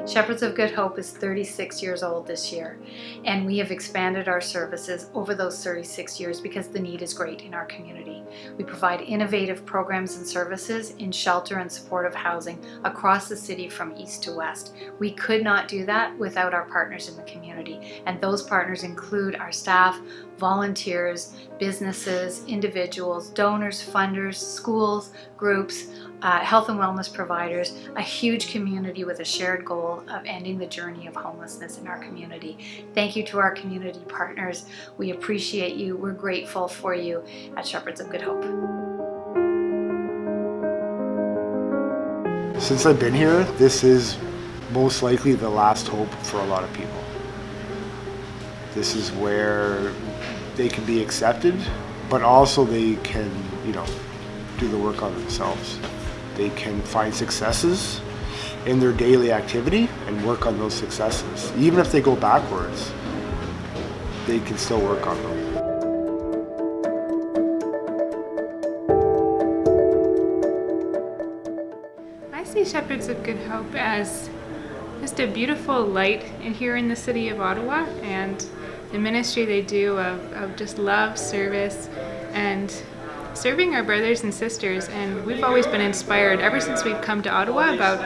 Shepherds of Good Hope is 36 years old this year, and we have expanded our services over those 36 years because the need is great in our community. We provide innovative programs and services in shelter and supportive housing across the city from east to west. We could not do that without our partners in the community, and those partners include our staff, volunteers, businesses, individuals, donors, funders, schools, groups, health and wellness providers, a huge community with a shared goal of ending the journey of homelessness in our community. Thank you to our community partners. We appreciate you. We're grateful for you at Shepherds of Good Hope. Since I've been here, this is most likely the last hope for a lot of people. This is where they can be accepted, but also they can, do the work on themselves. They can find successes in their daily activity and work on those successes. Even if they go backwards, they can still work on them. I see Shepherds of Good Hope as just a beautiful light here in the city of Ottawa, and the ministry they do of just love, service, and serving our brothers and sisters. And we've always been inspired ever since we've come to Ottawa about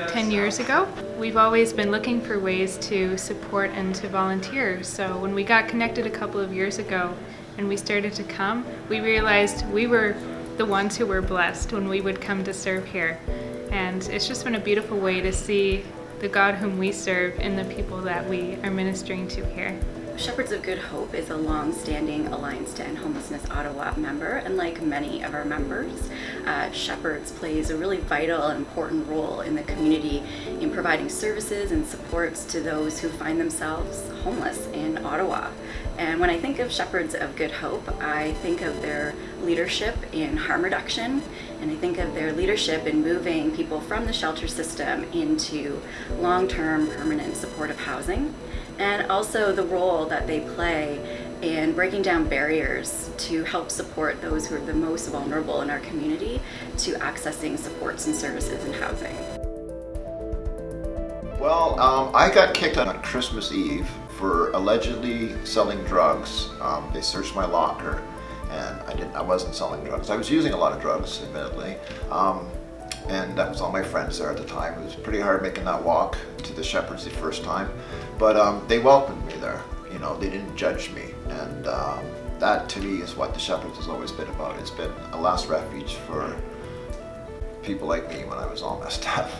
10 years ago. We've always been looking for ways to support and to volunteer. So when we got connected a couple of years ago and we started to come, we realized we were the ones who were blessed when we would come to serve here. And it's just been a beautiful way to see the God whom we serve in the people that we are ministering to here. Shepherds of Good Hope is a long-standing Alliance to End Homelessness Ottawa member, and like many of our members, Shepherds plays a really vital and important role in the community in providing services and supports to those who find themselves homeless in Ottawa. And when I think of Shepherds of Good Hope, I think of their leadership in harm reduction, and I think of their leadership in moving people from the shelter system into long-term permanent supportive housing, and also the role that they play in breaking down barriers to help support those who are the most vulnerable in our community to accessing supports and services and housing. Well, I got kicked out on Christmas Eve for allegedly selling drugs. They searched my locker, and I wasn't selling drugs. I was using a lot of drugs, admittedly. And that was all my friends there at the time. It was pretty hard making that walk to the Shepherds the first time, but they welcomed me there. They didn't judge me, and that to me is what the Shepherds has always been about. It's been a last refuge for people like me when I was all messed up,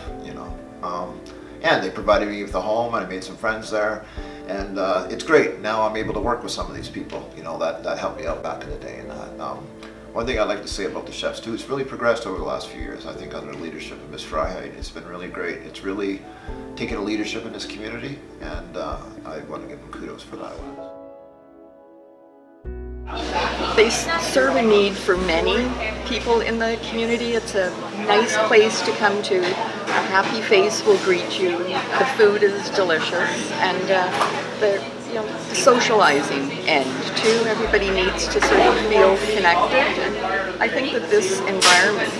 And they provided me with a home, and I made some friends there, and it's great. Now I'm able to work with some of these people, that helped me out back in the day, and one thing I'd like to say about the Chefs too, it's really progressed over the last few years. I think under the leadership of Ms. Freiheit, it's been really great. It's really taken a leadership in this community, and I want to give them kudos for that one. They serve a need for many people in the community. It's a nice place to come to. A happy face will greet you. The food is delicious, and the socializing end too. Everybody needs to sort of feel connected, and I think that this environment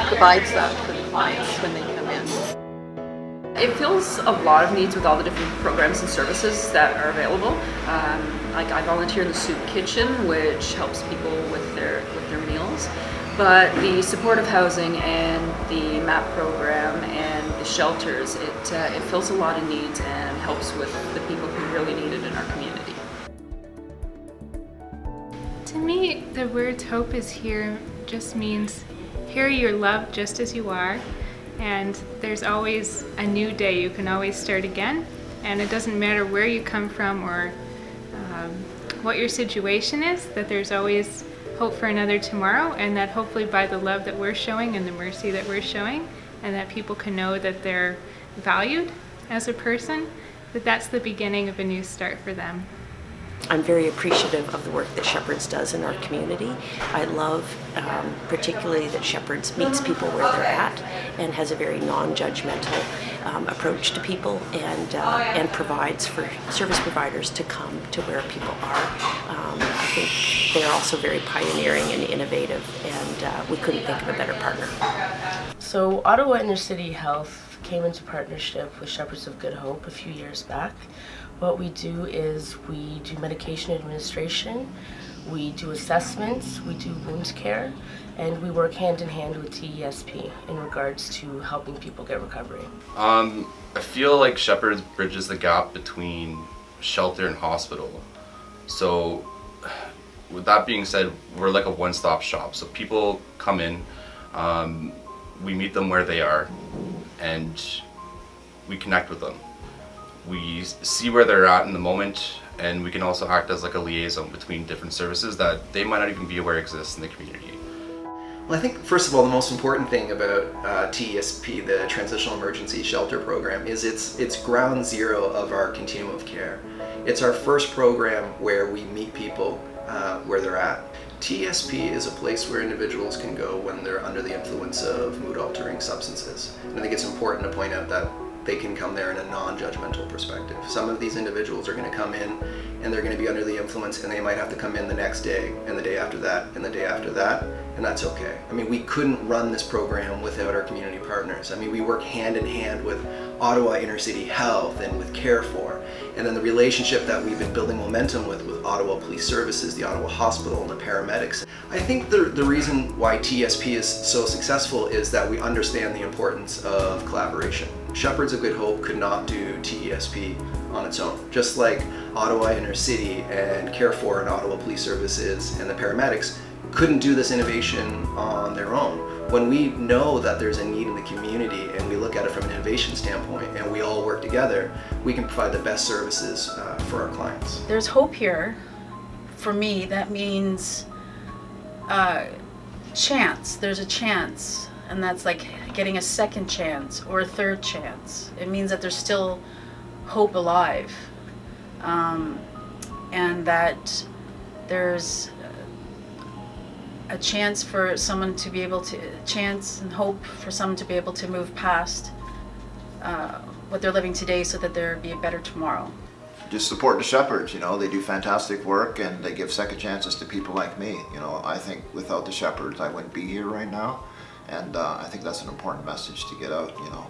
provides that for the clients when they come in. It fills a lot of needs with all the different programs and services that are available. Like I volunteer in the soup kitchen, which helps people with their meals. But the supportive housing and the MAP program and the shelters, it fills a lot of needs and helps with the people who really need it in our community. To me, the words hope is here just means here you're loved just as you are, and there's always a new day. You can always start again, and it doesn't matter where you come from or what your situation is, that there's always hope for another tomorrow, and that hopefully by the love that we're showing and the mercy that we're showing, and that people can know that they're valued as a person, that's the beginning of a new start for them. I'm very appreciative of the work that Shepherds does in our community. I love particularly that Shepherds meets people where they're at and has a very non-judgmental approach to people, and provides for service providers to come to where people are. I think they're also very pioneering and innovative, and we couldn't think of a better partner. So Ottawa Inner City Health came into partnership with Shepherds of Good Hope a few years back. What we do is we do medication administration, we do assessments, we do wound care, and we work hand in hand with TESP in regards to helping people get recovery. I feel like Shepherds bridges the gap between shelter and hospital. So with that being said, we're like a one-stop shop. So people come in, we meet them where they are, and we connect with them. We see where they're at in the moment, and we can also act as like a liaison between different services that they might not even be aware exist in the community. Well, I think first of all, the most important thing about TESP, the Transitional Emergency Shelter Program, is it's ground zero of our continuum of care. It's our first program where we meet people where they're at. TESP is a place where individuals can go when they're under the influence of mood-altering substances. And I think it's important to point out that they can come there in a non-judgmental perspective. Some of these individuals are going to come in and they're going to be under the influence, and they might have to come in the next day and the day after that and the day after that, and that's okay. I mean, we couldn't run this program without our community partners. I mean, we work hand in hand with Ottawa Inner City Health and with Care4, and then the relationship that we've been building momentum with Ottawa Police Services, the Ottawa Hospital, and the paramedics. I think the reason why TSP is so successful is that we understand the importance of collaboration. Shepherds of Good Hope could not do TESP on its own. Just like Ottawa Inner City and Care4 and Ottawa Police Services and the paramedics couldn't do this innovation on their own. When we know that there's a need in the community and we look at it from an innovation standpoint and we all work together, we can provide the best services for our clients. There's hope here. For me, that means chance. There's a chance. And that's like getting a second chance or a third chance. It means that there's still hope alive, and that there's a chance for someone to be able to, chance and hope for someone to be able to move past what they're living today so that there be a better tomorrow. Just support the Shepherds, you know, they do fantastic work and they give second chances to people like me. You know, I think without the Shepherds I wouldn't be here right now. And I think that's an important message to get out, you know.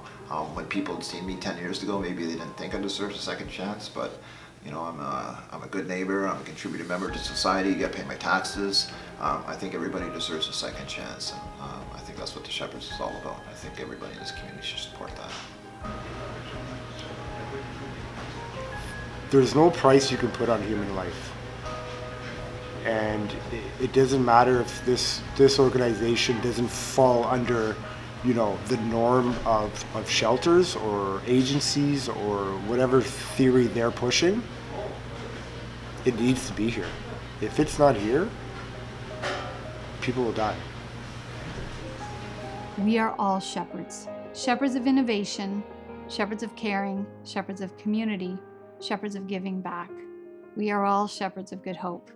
When people had seen me 10 years ago, maybe they didn't think I deserved a second chance, but you know, I'm a good neighbor, I'm a contributing member to society, I pay my taxes. I think everybody deserves a second chance, and I think that's what the Shepherds is all about. I think everybody in this community should support that. There's no price you can put on human life. And it doesn't matter if this organization doesn't fall under, you know, the norm of shelters or agencies or whatever theory they're pushing. It needs to be here. If it's not here, people will die. We are all shepherds. Shepherds of innovation, shepherds of caring, shepherds of community, shepherds of giving back. We are all shepherds of good hope.